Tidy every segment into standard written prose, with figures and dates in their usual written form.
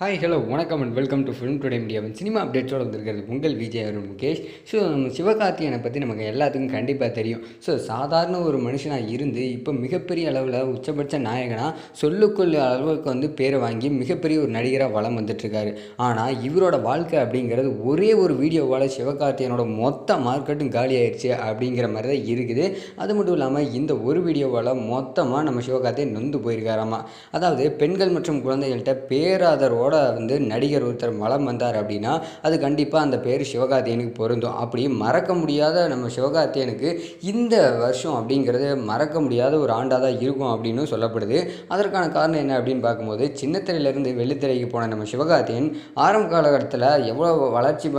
Hi hello வணக்கம் and welcome to film today மீடியாவின் cinema அப்டேட்ஸோடு வந்திருக்கிறது உங்கள் விஜய் அருண் முகேஷ். ஸோ நம்ம சிவகார்த்திகேயனை பற்றி நமக்கு எல்லாத்துக்கும் கண்டிப்பாக தெரியும். ஸோ சாதாரண ஒரு மனுஷனாக இருந்து இப்போ மிகப்பெரிய அளவில் உச்சபட்ச நாயகனாக சொல்லுக்குள்ள அளவுக்கு பேரை வாங்கி மிகப்பெரிய ஒரு நடிகராக வலம் வந்துட்டுருக்காரு. ஆனால் இவரோட வாழ்க்கை அப்படிங்கிறது ஒரே ஒரு வீடியோவால் சிவகார்த்திகேயனோட மொத்த மார்க்கெட்டும் காலி ஆயிடுச்சு அப்படிங்கிற மாதிரி தான் இருக்குது. அது மட்டும் இல்லாமல் இந்த ஒரு வீடியோவால் மொத்தமாக நம்ம சிவகார்த்திகேயன் நொந்து போயிருக்காராமா. அதாவது பெண்கள் மற்றும் குழந்தைகள்கிட்ட பேராதரவோட நடிகர் ஒருத்தர் வலம் வந்தார் அப்படின்னா அது கண்டிப்பாக அந்த பேர் சிவகார்த்திகேயனுக்கு பொருந்தும். அப்படி மறக்க முடியாத நம்ம சிவகார்த்திகேயனுக்கு இந்த வருஷம் அப்படிங்கிறது மறக்க முடியாத ஒரு ஆண்டாக தான் இருக்கும் அப்படின்னு சொல்லப்படுது. அதற்கான காரணம் என்ன அப்படின்னு பார்க்கும்போது சின்னத்திரையிலிருந்து வெள்ளித்திரைக்கு போன நம்ம சிவகார்த்திகேயன் ஆரம்ப காலகட்டத்தில் எவ்வளோ வளர்ச்சி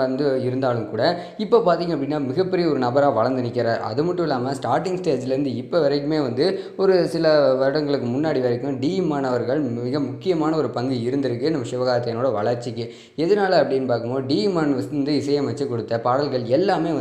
இருந்தாலும் கூட இப்போ பார்த்தீங்க அப்படின்னா மிகப்பெரிய ஒரு நபராக வளர்ந்து நிற்கிறார். அது மட்டும் இல்லாமல் ஸ்டார்டிங் ஸ்டேஜ்லேருந்து இப்போ வரைக்குமே ஒரு சில வருடங்களுக்கு முன்னாடி வரைக்கும் டி மாணவர்கள் மிக முக்கியமான ஒரு பங்கு இருந்திருக்கு நம்ம சிவகார்த்திகேயனோட வளர்ச்சிக்கு. எதனால அப்படின்னு பார்க்கும்போது டி மான் இசையமைச்சு கொடுத்த பாடல்கள் எல்லாமே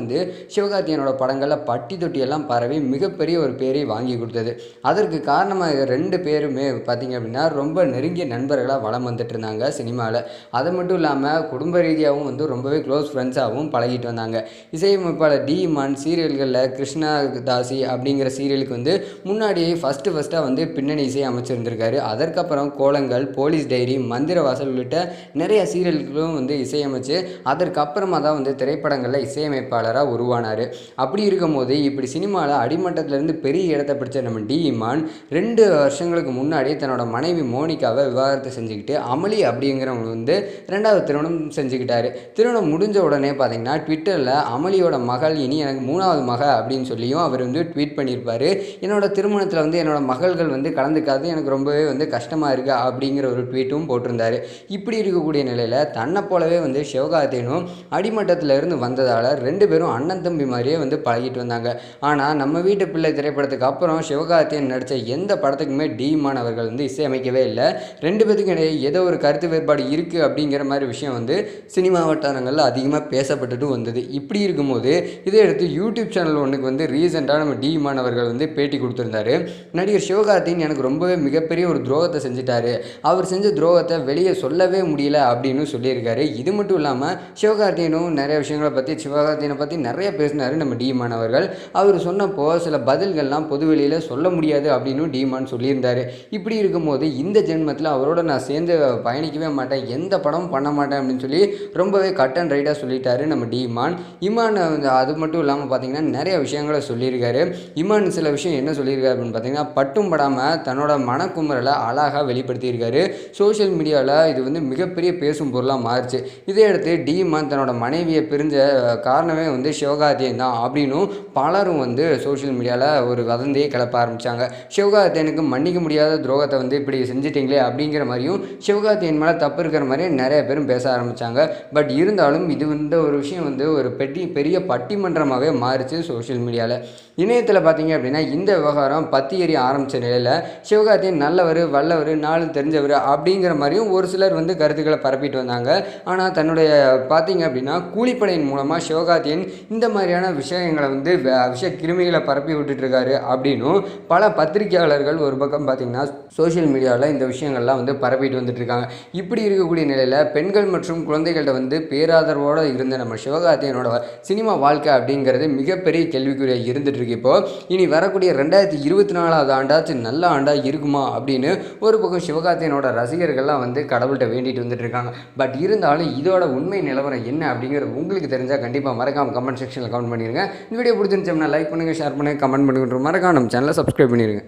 சிவகார்த்திகேயனோட படங்களில் பட்டி தொட்டி எல்லாம் பரவி மிகப்பெரிய ஒரு பேரை வாங்கி கொடுத்தது. அதற்கு காரணமாக ரெண்டு பேருமே பார்த்தீங்க அப்படின்னா ரொம்ப நெருங்கிய நண்பர்களாக வளம் வந்துட்டு இருந்தாங்க சினிமாவில். அது மட்டும் இல்லாமல் குடும்ப ரீதியாகவும் ரொம்பவே க்ளோஸ் ஃப்ரெண்ட்ஸாகவும் பழகிட்டு வந்தாங்க. இசையமைப்பாளர் டி மான் சீரியல்களில் கிருஷ்ணதாசி அப்படிங்கிற சீரியலுக்கு முன்னாடியே ஃபஸ்ட்டாக பின்னணி இசை அமைச்சிருந்திருக்காரு. அதற்கப்புறம் கோலங்கள், போலீஸ் டைரி, மந்திரவாசல் உள்ளிட்ட நிறைய சீரியல்களும் இசையமைச்சு அதற்கப்புறமா தான் திரைப்படங்களில் இசையமைப்பாளராக உருவானார். அப்படி இருக்கும்போது இப்படி சினிமாவில் அடிமட்டத்திலேருந்து பெரிய இடத்தை பிடிச்ச நம்ம டி இமான் 2 வருஷங்களுக்கு முன்னாடி தன்னோட மனைவி மோனிகாவை விவாகரத்து செஞ்சுக்கிட்டு அமளி அப்படிங்கிறவங்க 2வது திருமணம் செஞ்சுக்கிட்டாரு. திருமணம் முடிஞ்ச உடனே பார்த்தீங்கன்னா ட்விட்டரில் அமளியோட மகள் இனி எனக்கு 3வது மக அப்படின்னு சொல்லியும் அவர் ட்வீட் பண்ணியிருப்பார். என்னோட திருமணத்தில் என்னோட மகள்கள் கலந்துக்காது, எனக்கு ரொம்பவே கஷ்டமாக இருக்குது அப்படிங்கிற ஒரு ட்வீட்டும் போட்டிருந்தார். இப்படி இருக்கக்கூடிய நிலையில் தன்னை போலவே சிவகார்த்திகேயனும் அடிமட்டத்தில் இருந்து வந்ததால் 2 பேரும் அண்ணன் தம்பி மாதிரியே பழகிட்டு வந்தாங்க. ஆனால் நம்ம வீட்டு பிள்ளை திரைப்படத்துக்கு அப்புறம் சிவகார்த்திகேயன் நடித்த எந்த படத்துக்குமே டி மான் அவர்கள் இசையமைக்கவே இல்லை. 2 பேத்துக்கும் இடையே ஏதோ ஒரு கருத்து வேறுபாடு இருக்குது அப்படிங்கிற மாதிரி விஷயம் சினிமா வட்டாரங்களில் அதிகமாக பேசப்பட்டுட்டு வந்தது. இப்படி இருக்கும்போது இதை எடுத்து யூடியூப் சேனல் ஒன்றுக்கு ரீசெண்டாக நம்ம டி மான் அவர்கள் பேட்டி கொடுத்துருந்தாரு. நடிகர் சிவகார்த்திகேயன் எனக்கு ரொம்பவே மிகப்பெரிய ஒரு துரோகத்தை செஞ்சுட்டாரு, அவர் செஞ்ச துரோகத்தை வெளியே சொல்லவே முடியல அப்படின்னு சொல்லியிருக்காரு. இது மட்டும் இல்லாமல் சிவகார்த்திகேயனும் நிறைய விஷயங்களை சிவகார்த்திகேயனை பற்றி நிறைய பேசினார் நம்ம டி மான் அவர்கள். அவர் சொன்னப்போ சில பதில்கள்லாம் பொது வெளியில் சொல்ல முடியாது அப்படின்னு டி மான் சொல்லியிருந்தார். இப்படி இருக்கும்போது இந்த ஜென்மத்தில் அவரோட நான் சேர்ந்து பயணிக்கவே மாட்டேன், எந்த படமும் பண்ண மாட்டேன் அப்படின்னு சொல்லி ரொம்பவே கட் அண்ட் ரைட்டாக சொல்லிட்டாரு நம்ம டி மான். இமான் அது மட்டும் இல்லாமல் பார்த்தீங்கன்னா நிறைய விஷயங்களை சொல்லியிருக்காரு. இமான் சில விஷயம் என்ன சொல்லியிருக்காரு அப்படின்னு பார்த்தீங்கன்னா பட்டும் படாமல் தன்னோட மனக்குமரலை அழகாக வெளிப்படுத்தியிருக்காரு. சோஷியல் மீடியாவில் இது மிகப்பெரிய பேசும் பொருளாக மாறிச்சு. இதை அடுத்து டி மான் தன்னோட மனைவியை பிரிஞ்ச காரணமே சிவகார்த்திகேயன் தான் அப்படின்னும் பலரும் சோஷியல் மீடியாவில் ஒரு வதந்தியை கிளப்ப ஆரம்பித்தாங்க. சிவகார்த்திகேயனுக்கு மன்னிக்க முடியாத துரோகத்தை இப்படி செஞ்சிட்டிங்களே அப்படிங்கிற மாதிரியும் சிவகார்த்திகேயன் மேலே தப்பு இருக்கிற மாதிரியும் நிறைய பேரும் பேச ஆரம்பித்தாங்க. பட் இருந்தாலும் இது ஒரு விஷயம் ஒரு பெரிய பட்டிமன்றமாகவே மாறிச்சு சோஷியல் மீடியாவில். இணையத்தில் பார்த்தீங்க அப்படின்னா இந்த விவகாரம் பத்தி எறிய ஆரம்பித்த நிலையில் சிவகார்த்திகேயன் நல்லவர், வல்லவர், நாலு தெரிஞ்சவர் அப்படிங்கிற மாதிரியும் ஒரு சிலர் கருத்துக்களை பரப்பிட்டு வந்தாங்க. ஆனால் தன்னுடைய பார்த்தீங்க அப்படின்னா கூலிப்படையின் மூலமாக சிவகார்த்திகேயன் இந்த மாதிரியான விஷயங்களை விஷ கிருமிகளை பரப்பி விட்டுட்டுருக்காரு அப்படின்னும் பல பத்திரிகையாளர்கள் ஒரு பக்கம் பார்த்தீங்கன்னா சோஷியல் மீடியாவில் இந்த விஷயங்கள்லாம் பரப்பிட்டு வந்துட்டுருக்காங்க. இப்படி இருக்கக்கூடிய நிலையில் பெண்கள் மற்றும் குழந்தைகள்கிட்ட பேராதரவோடு இருந்த நம்ம சிவகார்த்திகேயனோட சினிமா வாழ்க்கை அப்படிங்கிறது மிகப்பெரிய கேள்விக்குறியாக இருந்துகிட்ருக்கு. இப்போது இனி வரக்கூடிய 2024வது ஆண்டாச்சு நல்ல ஆண்டாக இருக்குமா அப்படின்னு ஒரு பக்கம் சிவகார்த்திகேயனோட ரசிகர்கள்லாம் கடவுள்கிட்ட வேண்டிட்டு வந்துட்டு இருக்காங்க. பட் இருந்தாலும் இதோட உண்மை நிலவரம் என்ன அப்படிங்கிறது உங்களுக்கு தெரிஞ்சால் கண்டிப்பாக மறக்காமல் கமெண்ட் செக்ஷனில் கமெண்ட் பண்ணிடுங்க. இந்த வீடியோ பிடிச்சிருந்துச்சோம்னா லைக் பண்ணுங்கள், ஷேர் பண்ணுங்கள், கமெண்ட் பண்ணுங்கள், மறக்காம நம்ம சேனலை சப்ஸ்கிரைப் பண்ணிடுங்க.